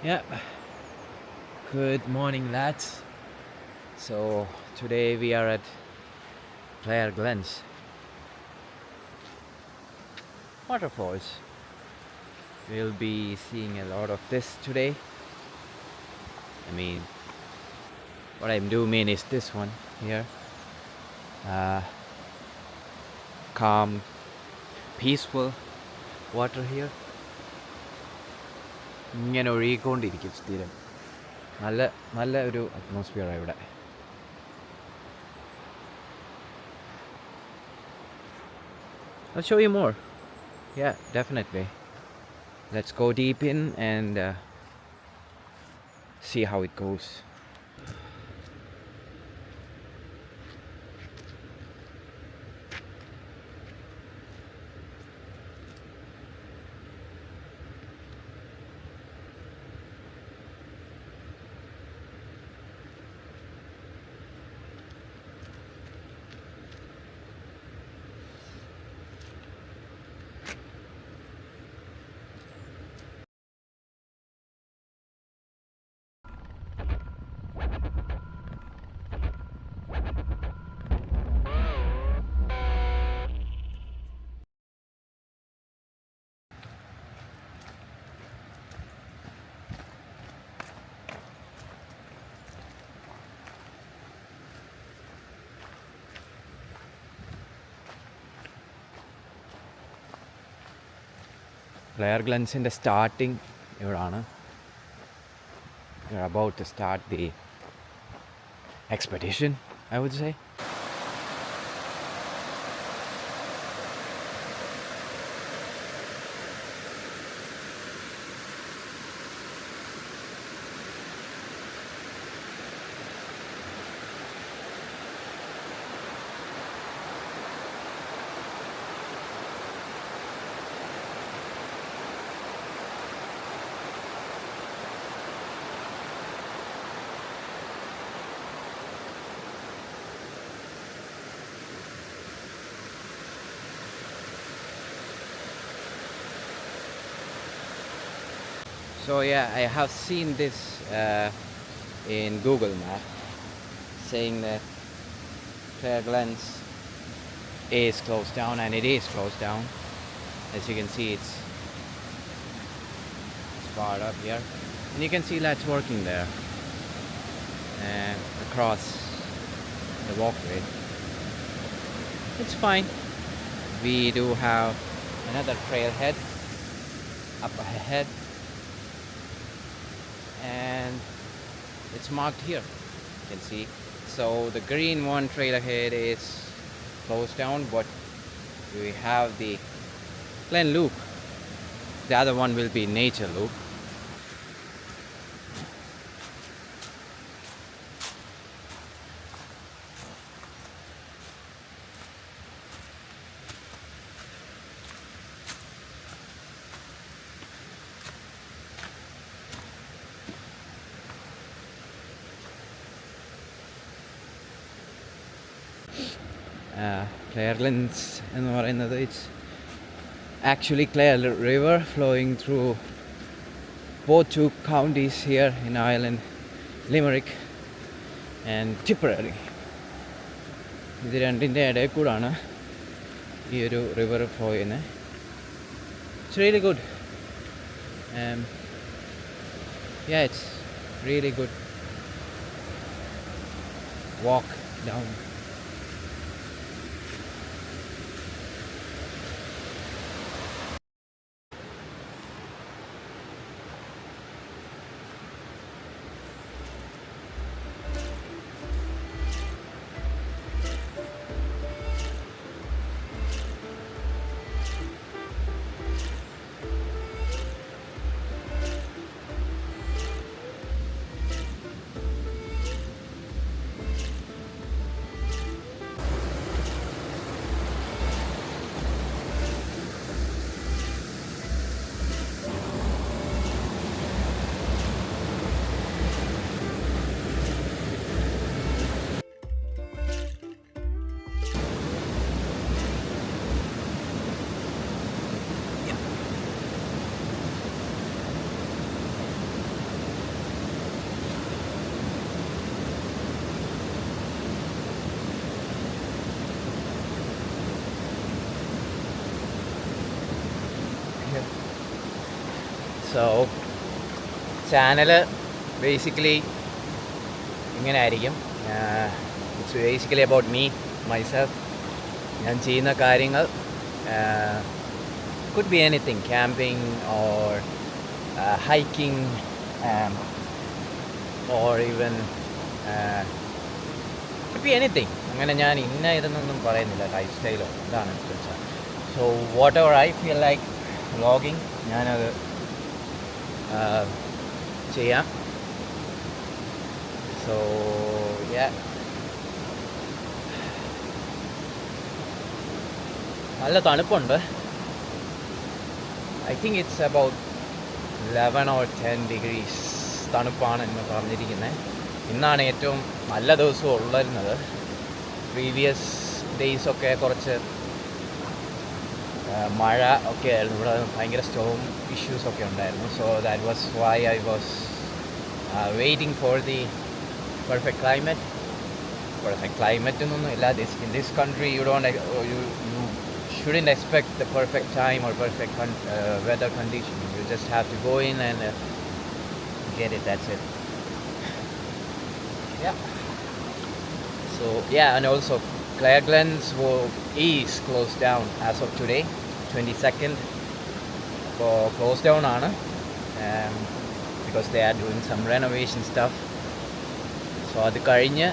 Yeah, good morning, lads. So, today we are at Clare Glens waterfalls. We'll be seeing a lot of this today. I mean, what I do mean is this one here. Uh, Calm, peaceful water here. ഇങ്ങനെ ഒഴുകിക്കൊണ്ടിരിക്കും സ്ഥിരം. നല്ല നല്ല ഒരു അറ്റ്മോസ്ഫിയറാണ് ഇവിടെ. I'll show you more. Yeah, definitely. Let's go deep in and see how it goes. Clare Glensന്റെ starting ഇവിടാണ്. We're about to start the expedition, I would say. So yeah, I have seen this in Google Map saying that Clare Glens is closed down, and it is closed down. As you can see, it's far up here, and you can see lads working there across the walkway. It's fine. We do have another trailhead up ahead, and it's marked here, you can see. So the green one trail ahead is closed down, but we have the Glen Loop. The other one will be Nature Loop. Clare Glens എന്ന് പറയുന്നത് it's actually Clare River flowing through both two counties here in Ireland, Limerick and Tipperary. ഇത് രണ്ടിൻ്റെ ഇടയിൽ കൂടാണ് ഈ ഒരു river flow ചെയ്യുന്നത്. It's really good. Yeah, it's really good walk down. So channel basically ഇങ്ങനെ ആയിരിക്കും. It's basically about me myself. ഞാൻ ചെയ്യുന്ന കാര്യങ്ങൾ could be anything, camping or hiking, or even could be anything. അങ്ങനെ ഞാൻ ഇന്ന ഇതെന്നൊന്നും പറയുന്നില്ല, ലൈഫ് സ്റ്റൈലോ ഇതാണ് ചോദിച്ചാൽ. So what ever I feel like vlogging ഞാനത് ചെയ്യാം. സോ നല്ല തണുപ്പുണ്ട്. I think it's about 11 or 10 degrees തണുപ്പാണ് എന്ന് പറഞ്ഞിരിക്കുന്നത്. ഇന്നാണ് ഏറ്റവും നല്ല ദിവസം ഉള്ളിരുന്നത്. പ്രീവിയസ് ഡേയ്സൊക്കെ കുറച്ച് മഴ ഒക്കെ ആയിരുന്നു. ഇവിടെ ഭയങ്കര സ്റ്റോം ഇഷ്യൂസൊക്കെ ഉണ്ടായിരുന്നു. So that was why I was waiting for the perfect climate. Perfect climate എന്നൊന്നും ഇല്ല. In this country you shouldn't expect the perfect time or perfect weather condition. You just have to go in and get it. That's it. Yeah. So and also Clare Glens is closed down as of today, 22nd. Closed down aanu because they are doing some renovation stuff. So adu kazhinje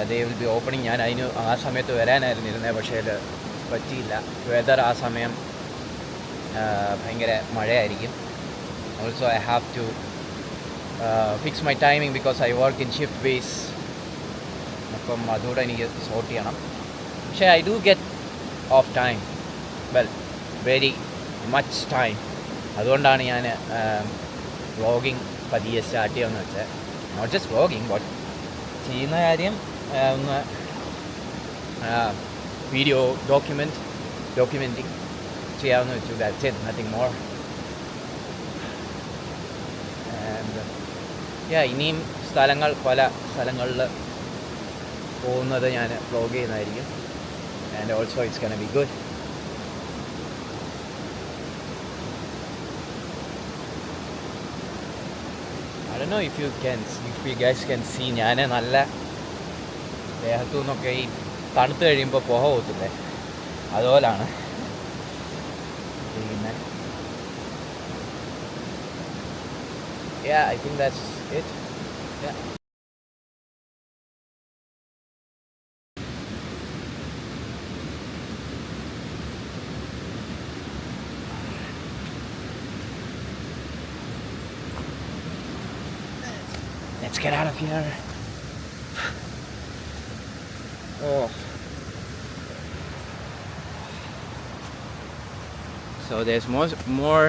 they will be opening. ഞാൻ അതിന് ആ സമയത്ത് വരാനായിരുന്നു ഇരുന്നത്, പക്ഷേ അത് പറ്റിയില്ല. Weather ആ സമയം ഭയങ്കര മഴയായിരിക്കും. Also I have to fix my timing because I work in shift base. അപ്പം അതുകൂടെ എനിക്ക് സോർട്ട് ചെയ്യണം. പക്ഷേ I do get off time, well very much time. അതുകൊണ്ടാണ് ഞാൻ വ്ളോഗിങ് പതിയെ സ്റ്റാർട്ട് ചെയ്യാമെന്ന് വെച്ചാൽ. നോട്ട് ജസ്റ്റ് വ്ളോഗിങ്, ബട്ട് ചെയ്യുന്ന കാര്യം ഒന്ന് വീഡിയോ ഡോക്യുമെൻറ്റിങ് ചെയ്യാമെന്ന് വെച്ചു. That's it, nothing more. And ഇനിയും പല സ്ഥലങ്ങളിൽ പോകുന്നത് ഞാൻ വ്ളോഗ് ചെയ്യുന്നതായിരിക്കും. And also it's gonna B good. I don't know if you guys can see. ഞാൻ നല്ല ദേഹത്തു നിന്നൊക്കെ ഈ തണുത്ത് കഴിയുമ്പോൾ പുക പോകത്തില്ലേ, അതുപോലാണ് ഇരിക്കുന്നത്. I think that's it. Let's get out of here. Oh. So there's more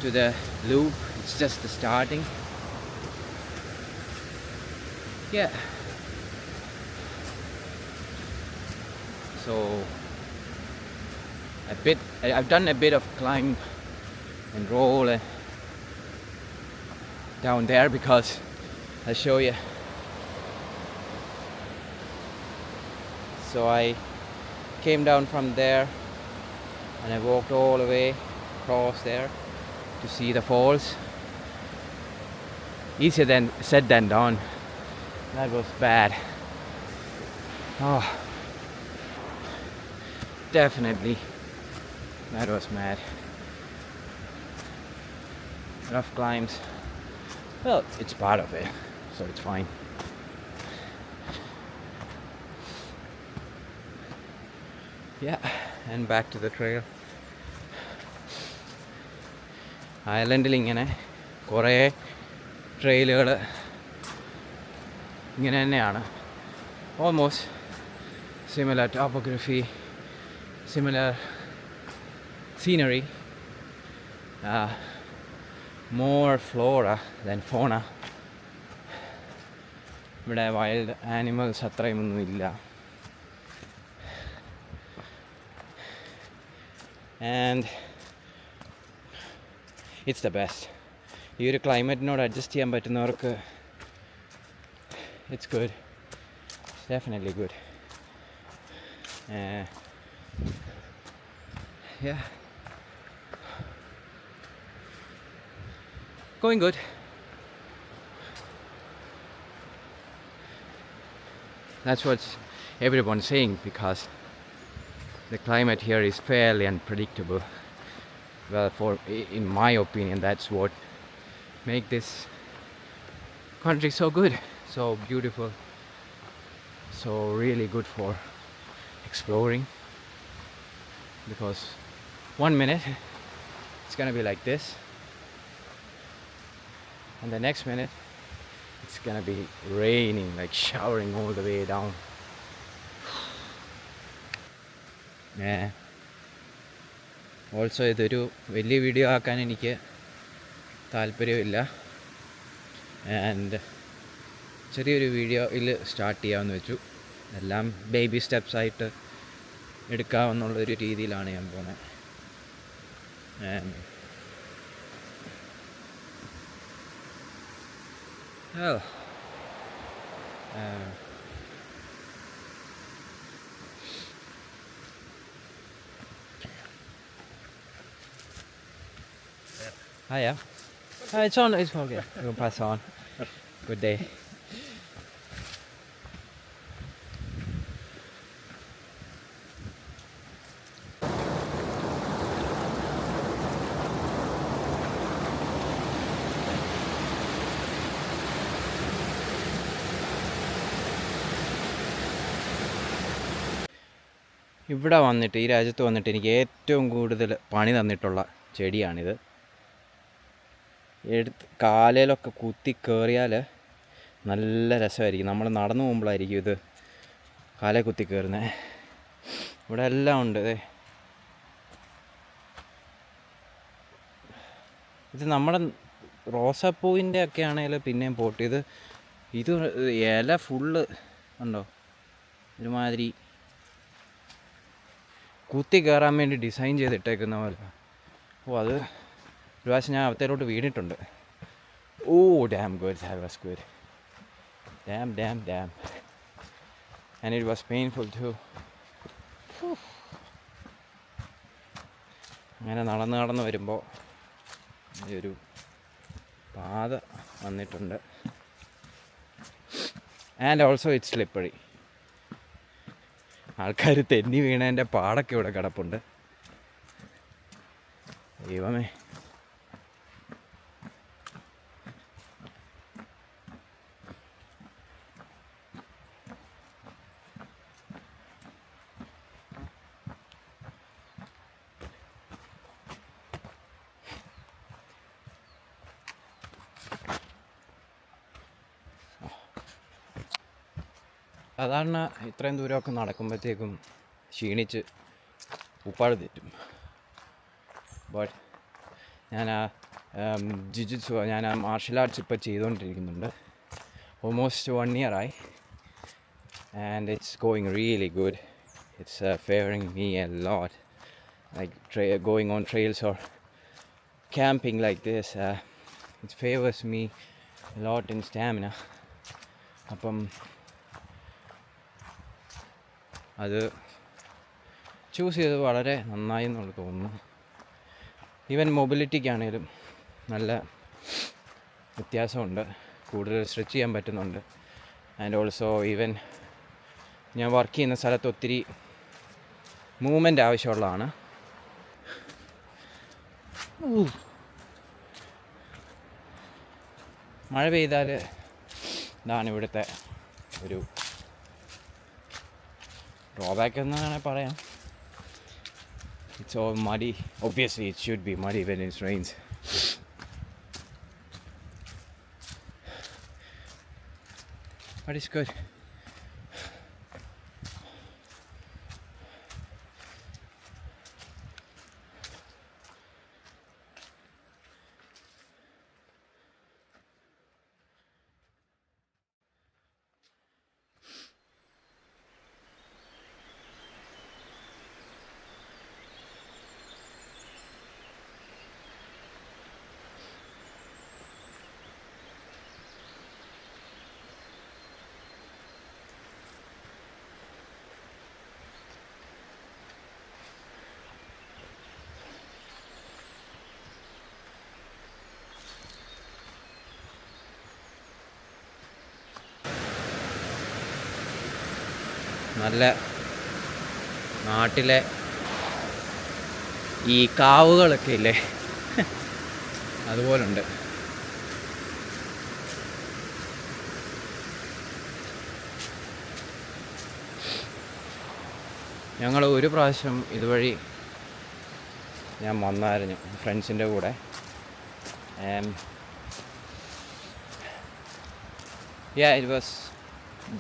to the loop. It's just the starting. So I've done a bit of climb and roll down there because I'll show you. So I came down from there and I walked all the way across there to see the falls. Easier than said than done. That was bad. Oh, definitely that was mad. Rough climbs. Well, it's part of it, so it's fine. And back to the trail. ഐലൻഡിൽ ഇങ്ങനെ കുറേ ട്രെയിലുകൾ ഇങ്ങനെ തന്നെയാണ്. Almost similar topography, similar scenery, more flora than fauna. ഇവിടെ wild animals അത്രയൊന്നുമില്ല. And it's the best. ഈ ഒരു ക്ലൈമറ്റിനോട് അഡ്ജസ്റ്റ് ചെയ്യാൻ പറ്റുന്നവർക്ക് it's good, it's definitely good. Going good. That's what everyone's saying because the climate here is fairly unpredictable. Well, in my opinion, that's what make this country so good, so beautiful, so really good for exploring. Because 1 minute it's gonna be like this, and the next minute it's gonna be raining, like showering all the way down. Yeah. Also ഇതൊരു വലിയ video ആക്കാൻ എനിക്ക് താല്പര്യമില്ല. And ചെറിയൊരു വീഡിയോയിൽ start ചെയ്യാമെന്ന് വെച്ചു. എല്ലാം ബേബി സ്റ്റെപ്സായിട്ട് എടുക്കാമെന്നുള്ളൊരു രീതിയിലാണ് ഞാൻ പോകുന്നത്. Hiya. It's on. It's okay. We can pass on. Good day. ഇവിടെ വന്നിട്ട്, ഈ രാജ്യത്ത് വന്നിട്ട് എനിക്ക് ഏറ്റവും കൂടുതൽ പണി തന്നിട്ടുള്ള ചെടിയാണിത്. കാലയിലൊക്കെ കുത്തി കയറിയാൽ നല്ല രസമായിരിക്കും. നമ്മൾ നടന്നു പോകുമ്പോഴായിരിക്കും ഇത് കാലയിൽ കുത്തി കയറുന്നത്. ഇവിടെ എല്ലാം ഉണ്ട്. ഇത് നമ്മുടെ റോസാപ്പൂവിൻ്റെ ഒക്കെ ആണെങ്കിൽ പിന്നെയും പോട്ട്. ഇത് ഇല ഫുള്ള് ഉണ്ടോ, ഒരുമാതിരി കുത്തി കയറാൻ വേണ്ടി ഡിസൈൻ ചെയ്തിട്ടേക്കുന്ന പോലെ. അത് ഒരു പ്രാവശ്യം ഞാൻ അവത്തേലോട്ട് വീണിട്ടുണ്ട്. Oh damn good, that was good. Damn and it was painful too. അങ്ങനെ നടന്ന് വരുമ്പോൾ ഒരു പാത വന്നിട്ടുണ്ട്. And also it's slippery. ആൾക്കാർ തെന്നി വീണതിൻ്റെ പാടൊക്കെ ഇവിടെ കിടപ്പുണ്ട്. ദൈവമേ. സാധാരണ ഇത്രയും ദൂരമൊക്കെ നടക്കുമ്പോഴത്തേക്കും ക്ഷീണിച്ച് ഉപ്പാട് തെറ്റും. ബട്ട് ഞാൻ മാർഷൽ ആർട്സ് ഇപ്പോൾ ചെയ്തുകൊണ്ടിരിക്കുന്നുണ്ട്. ഓൾമോസ്റ്റ് 1 year ആയി. And it's going really good. It's favouring me a lot. Like going on trails or camping like this, it favors me a lot in stamina. അപ്പം അത് ചൂസ് ചെയ്തത് വളരെ നന്നായി എന്നുള്ളത് തോന്നുന്നു. ഈവൻ മൊബിലിറ്റിക്കാണേലും നല്ല വ്യത്യാസമുണ്ട്. കൂടുതൽ സ്ട്രെച്ച് ചെയ്യാൻ പറ്റുന്നുണ്ട്. ആൻഡ് ഓൾസോ ഈവൻ ഞാൻ വർക്ക് ചെയ്യുന്ന സ്ഥലത്ത് ഒത്തിരി മൂവ്മെൻ്റ് ആവശ്യമുള്ളതാണ്. മഴ പെയ്താൽ ഇതാണ് ഇവിടുത്തെ ഒരു ഡ്രോബാക്ക് എന്ന് വേണമെങ്കിൽ പറയാം. It's all muddy. Obviously it should be muddy when it rains. But it's good. നല്ല നാട്ടിലെ ഈ കാവുകളൊക്കെ ഇല്ലേ അതുപോലുണ്ട്. ഞങ്ങൾ ഒരു പ്രാവശ്യം ഇതുവഴി ഞാൻ വന്നായിരുന്നു ഫ്രണ്ട്സിൻ്റെ കൂടെ. It was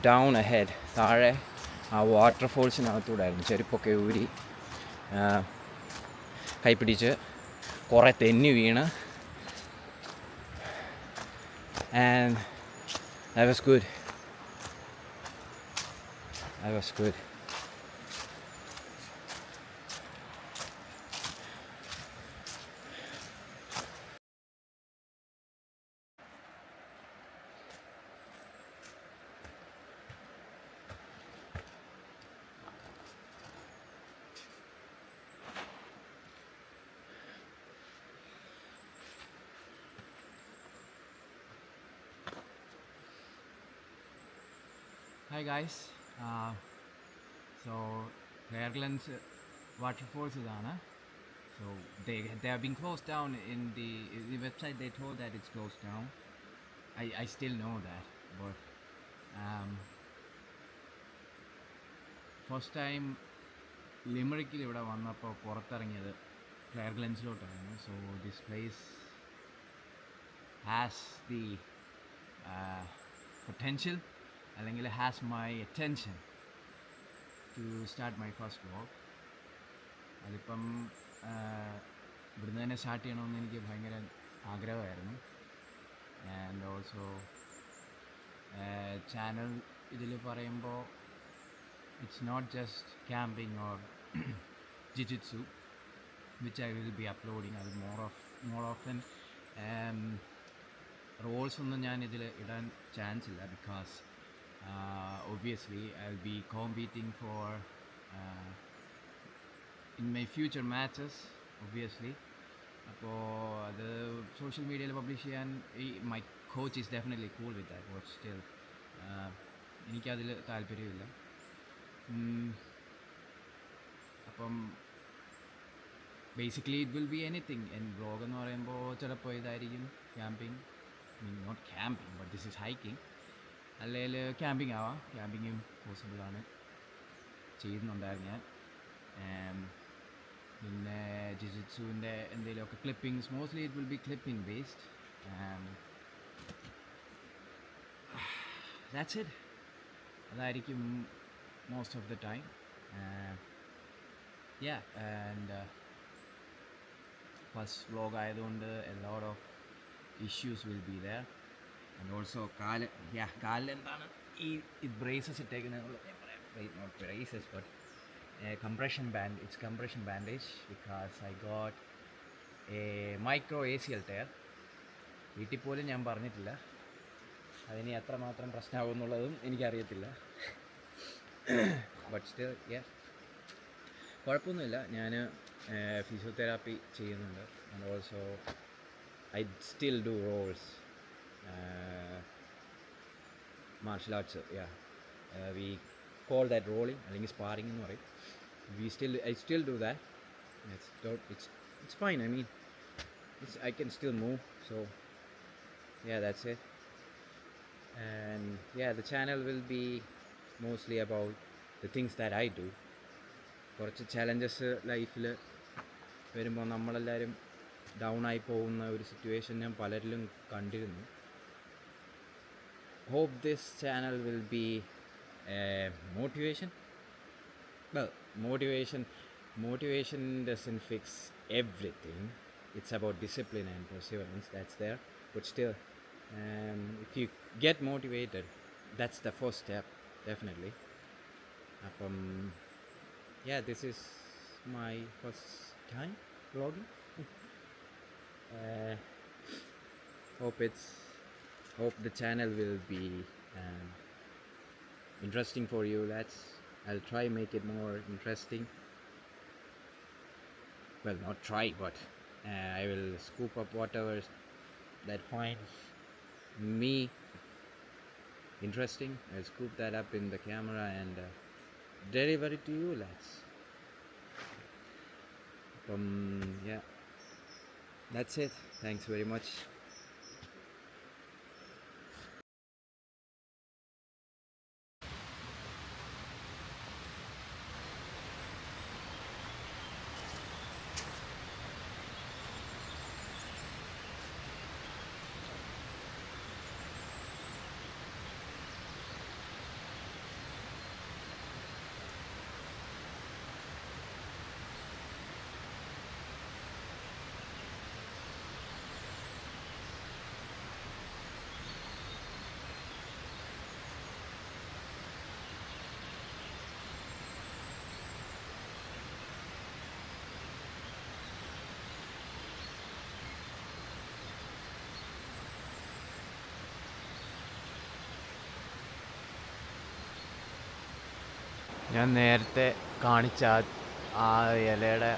down ahead. താഴെ ആ വാട്ടർഫോൾസിനകത്തൂടായിരുന്നു. ചെരുപ്പൊക്കെ ഊരി കൈപ്പിടിച്ച് കുറേ തെന്നി വീണ്. And that was good. That was good. Hi guys, so Clairglen's waterfalls ഇതാണ്. So they have been closed down in the website. They told that it's closed down. I still know that, but first time ലിമറിക്കിൽ ഇവിടെ വന്നപ്പോൾ പുറത്തിറങ്ങിയത് ക്ലെയർഗ്ലെൻസിലോട്ടായിരുന്നു. So this place has the potential, അല്ലെങ്കിൽ has my attention to start my first vlog. അതിപ്പം ഇവിടുന്ന് തന്നെ start ചെയ്യണമെന്ന് എനിക്ക് ഭയങ്കര ആഗ്രഹമായിരുന്നു. ആൻഡ് ഓൾസോ ചാനൽ ഇതിൽ പറയുമ്പോൾ it's not just camping or jujitsu which I will be uploading. അത് മോർ ഓഫൻ റോൾസ് ഒന്നും ഞാൻ ഇതിൽ ഇടാൻ ചാൻസ് ഇല്ല. Because obviously I'll be competing for in my future matches obviously. അപ്പോൾ അത് സോഷ്യൽ മീഡിയയിൽ പബ്ലിഷ് ചെയ്യാൻ my coach is definitely cool with that, but still എനിക്കതിൽ താല്പര്യമില്ല. അപ്പം basically it will be anything. Vlog എന്ന് പറയുമ്പോൾ ചിലപ്പോൾ ഇതായിരിക്കും camping, not camping but this is hiking. അല്ലെങ്കിൽ ക്യാമ്പിങ് ആവാം. ക്യാമ്പിങ്ങും പോസിബിളാണ്, ചെയ്യുന്നുണ്ടായിരുന്നു ഞാൻ. പിന്നെ ജിജിറ്റ്സുവിൻ്റെ എന്തെങ്കിലുമൊക്കെ clippings, mostly it will be clipping based. That's it. അതായിരിക്കും most of the time. And first vlog ആയതുകൊണ്ട് a lot of issues will be there. And also കാലിൽ എന്താണ് ഈ ബ്രേസസ് ഇട്ടേക്കുന്നത് ഞാൻ പറയാം. Not braces but compression band. It's compression bandage because I got a micro ACL tear. വീട്ടിൽ പോലും ഞാൻ പറഞ്ഞിട്ടില്ല. അതിന് എത്രമാത്രം പ്രശ്നമാകുമെന്നുള്ളതും എനിക്കറിയത്തില്ല. ബട്ട് സ്റ്റിൽ കുഴപ്പമൊന്നുമില്ല. ഞാൻ ഫിസിയോതെറാപ്പി ചെയ്യുന്നുണ്ട്. And also I still do rolls, martial arts. We call that rolling, അല്ലെങ്കിൽ sparring എന്ന് പറയും. I still do that. It's fine. I mean, I can still move. So that's it. And the channel will be mostly about the things that I do. കുറച്ച് challenges ലൈഫിൽ വരുമ്പോൾ നമ്മളെല്ലാവരും down ആയി പോകുന്ന ഒരു സിറ്റുവേഷൻ ഞാൻ പലരിലും കണ്ടിരുന്നു. Hope this channel will be motivation. Well, motivation doesn't fix everything. It's about discipline and perseverance. That's there. But still, if you get motivated, that's the first step, definitely. This is my first time vlogging. Hope the channel will be interesting for you. I'll try make it more interesting. Well, not try, but I will scoop up whatever that finds me interesting. I'll scoop that up in the camera and deliver it to you, lads. Yeah, that's it. Thanks very much. ഞാൻ നേരത്തെ കാണിച്ച ആ ഇലയുടെ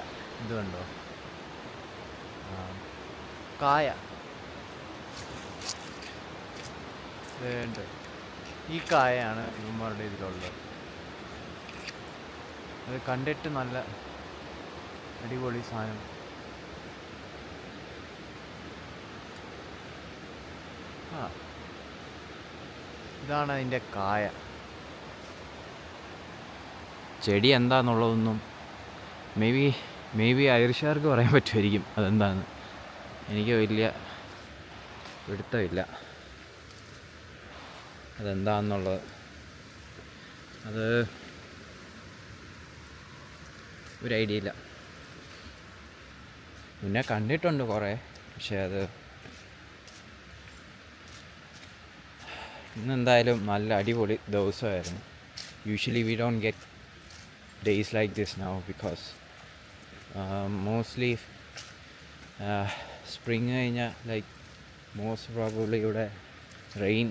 ഇതുണ്ടോ, കായ ഉണ്ട്. ഈ കായയാണ് ഇവന്മാരുടെ ഇതിലുള്ളത്. അത് കണ്ടിട്ട് നല്ല അടിപൊളി സാധനം. ഇതാണ് അതിൻ്റെ കായ. ചെടി എന്താണെന്നുള്ളതൊന്നും മേ ബി ഐറിഷുകാർക്ക് പറയാൻ പറ്റുമായിരിക്കും അതെന്താന്ന്. എനിക്ക് വലിയ പിടുത്തമില്ല അതെന്താണെന്നുള്ളത്. അത് ഒരു ഐഡിയ ഇല്ല. മുന്നേ കണ്ടിട്ടുണ്ട് കുറേ, പക്ഷേ അത് ഇന്നെന്തായാലും നല്ല അടിപൊളി ദിവസമായിരുന്നു. Usually we don't get days like this now because mostly spring കഴിഞ്ഞാൽ like most probably ഇവിടെ rain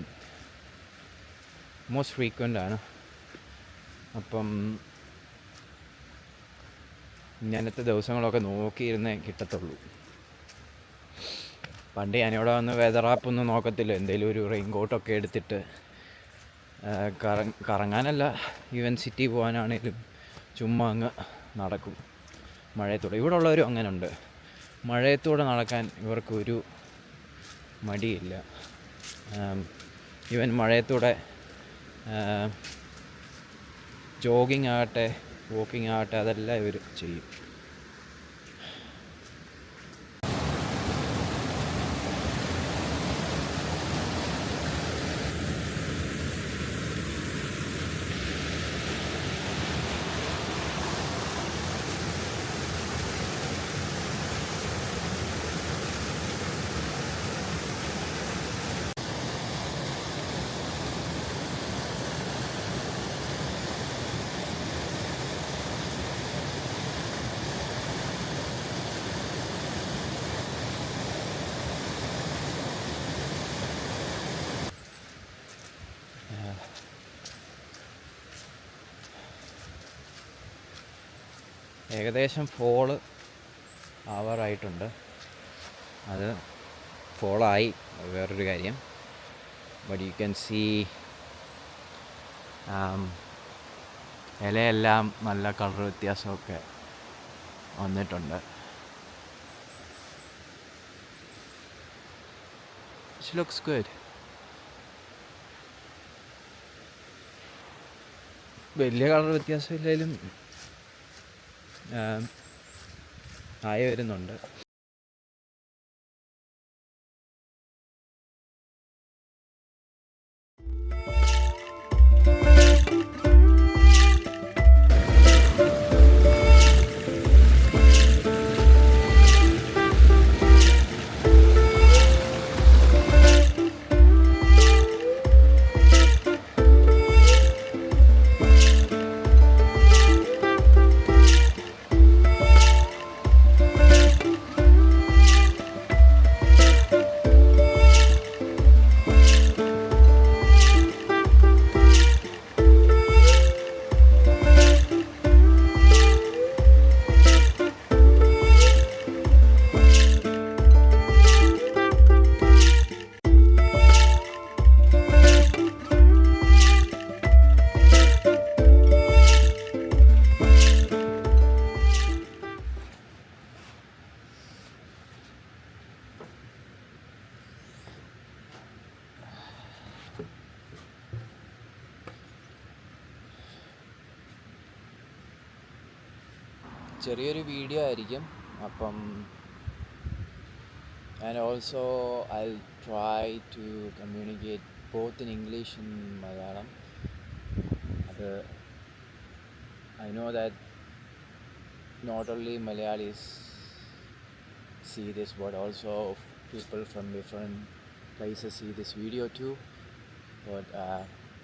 most frequent ആണ്. അപ്പം ഇങ്ങനത്തെ ദിവസങ്ങളൊക്കെ നോക്കിയിരുന്നേ കിട്ടത്തുള്ളൂ. പണ്ട് ഞാനിവിടെ വന്ന് വെതർ ആപ്പൊന്നും നോക്കത്തില്ല, എന്തെങ്കിലും ഒരു റെയിൻ കോട്ടൊക്കെ എടുത്തിട്ട് കറങ്ങാനല്ല, ഈവൻ സിറ്റി പോകാനാണേലും ചുമ്മാ അങ്ങ് നടക്കും മഴയത്തൂടെ. ഇവിടെ ഉള്ളവരും അങ്ങനെ ഉണ്ട്, മഴയത്തൂടെ നടക്കാൻ ഇവർക്കൊരു മടിയില്ല. ഈവൻ മഴയത്തൂടെ ജോഗിങ് ആകട്ടെ വാക്കിംഗ് ആകട്ടെ അതെല്ലാം ഇവർ ചെയ്യും. ഏകദേശം ഫോള് ആവാറായിട്ടുണ്ട്. അത് ഫോളായി, വേറൊരു കാര്യം. ബട്ട് യു ക്യാൻ സീ ഇലയെല്ലാം നല്ല കളർ വ്യത്യാസമൊക്കെ വന്നിട്ടുണ്ട്. It looks good. വലിയ കളർ വ്യത്യാസമില്ലെങ്കിലും ആയി വരുന്നുണ്ട്. ചെറിയൊരു വീഡിയോ ആയിരിക്കും. അപ്പം and also I'll try to communicate both in English and Malayalam. അത് I know that not only Malayalis see this, but also people from different places see this video too. But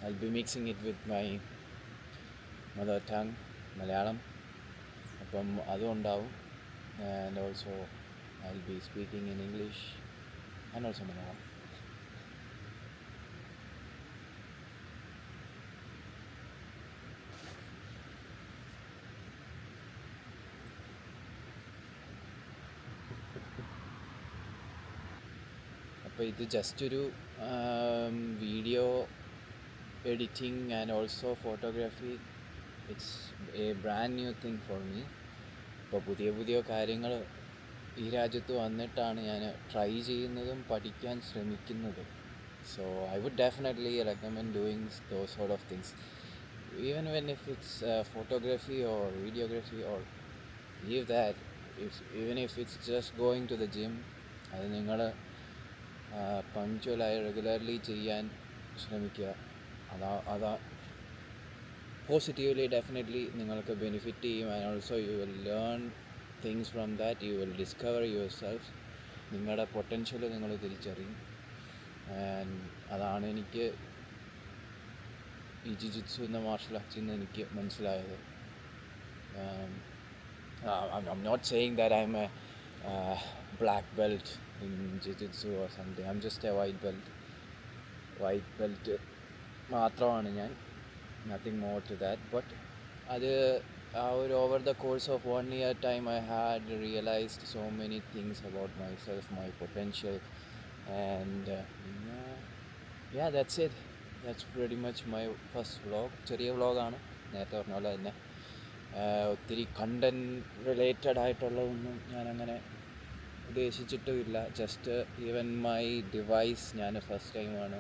I'll be mixing it with my mother tongue, Malayalam. അപ്പം അതും ഉണ്ടാവും. And also I'll be speaking in English and also Malayalam. അപ്പോൾ ഇത് just ഒരു video editing and also photography, it's A brand new thing for me. അപ്പോൾ പുതിയ പുതിയ കാര്യങ്ങൾ ഈ രാജ്യത്ത് വന്നിട്ടാണ് ഞാൻ ട്രൈ ചെയ്യുന്നതും പഠിക്കാൻ ശ്രമിക്കുന്നതും. So I would definitely recommend doing those sort of things, even when if it's photography or videography or leave that, even if it's just going to the gym. അത് നിങ്ങൾ പങ്ക്ച്വലായി റെഗുലർലി ചെയ്യാൻ ശ്രമിക്കുക. അതാ പോസിറ്റീവ്ലി ഡെഫിനറ്റ്ലി നിങ്ങൾക്ക് benefit ചെയ്യും. And also you will learn things from that. You will discover yourself. നിങ്ങളുടെ potential നിങ്ങൾ തിരിച്ചറിയും. ആൻഡ് അതാണ് എനിക്ക് ഈ ജിജിത്സു എന്ന മാർഷൽ ആർട്സിൽ നിന്ന് എനിക്ക് മനസ്സിലായത്. I'm not saying that I'm a black belt in jiu-jitsu or something. I'm just a white belt മാത്രമാണ് ഞാൻ, nothing more to that. But അത് over the course of 1 year time I had realized so many things about myself, my potential, and yeah, that's it. That's pretty much my first vlog. ചെറിയ വ്ളോഗാണ്, നേരത്തെ പറഞ്ഞ പോലെ തന്നെ. ഒത്തിരി content related ആയിട്ടുള്ളതൊന്നും ഞാനങ്ങനെ ഉദ്ദേശിച്ചിട്ടുമില്ല. ജസ്റ്റ് ഈവൻ മൈ ഡിവൈസ് ഞാൻ ഫസ്റ്റ് ടൈമാണ്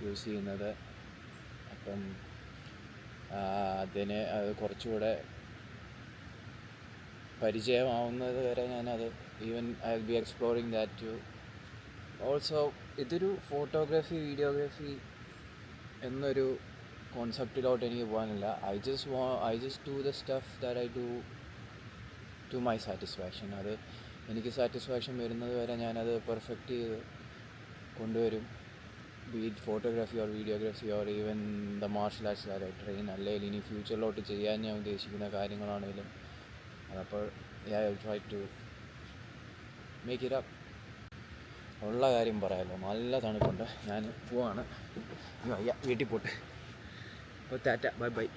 യൂസ് ചെയ്യുന്നത്. അപ്പം അതിന് അത് കുറച്ചുകൂടെ പരിചയമാവുന്നത് വരെ ഞാനത് even I will be exploring that too. Also ഇതൊരു ഫോട്ടോഗ്രാഫി വീഡിയോഗ്രാഫി എന്നൊരു കോൺസെപ്റ്റിലോട്ട് എനിക്ക് പോകാനില്ല. I just do the stuff that I do to my satisfaction. അത് എനിക്ക് സാറ്റിസ്ഫാക്ഷൻ വരുന്നത് വരെ ഞാനത് പെർഫെക്റ്റ് ചെയ്ത് കൊണ്ടുവരും. Be it photography or videography or even the martial arts that I train, അല്ലെങ്കിൽ ഇനി ഫ്യൂച്ചറിലോട്ട് ചെയ്യാൻ ഞാൻ ഉദ്ദേശിക്കുന്ന കാര്യങ്ങളാണെങ്കിലും അതപ്പോൾ I will try to make it up. ഉള്ള കാര്യം പറയാമല്ലോ, നല്ല തണുപ്പുണ്ട്. ഞാൻ പോവാണ്, വീട്ടിൽ പോട്ടെ. അപ്പോൾ ടാറ്റ, ബൈ ബൈ.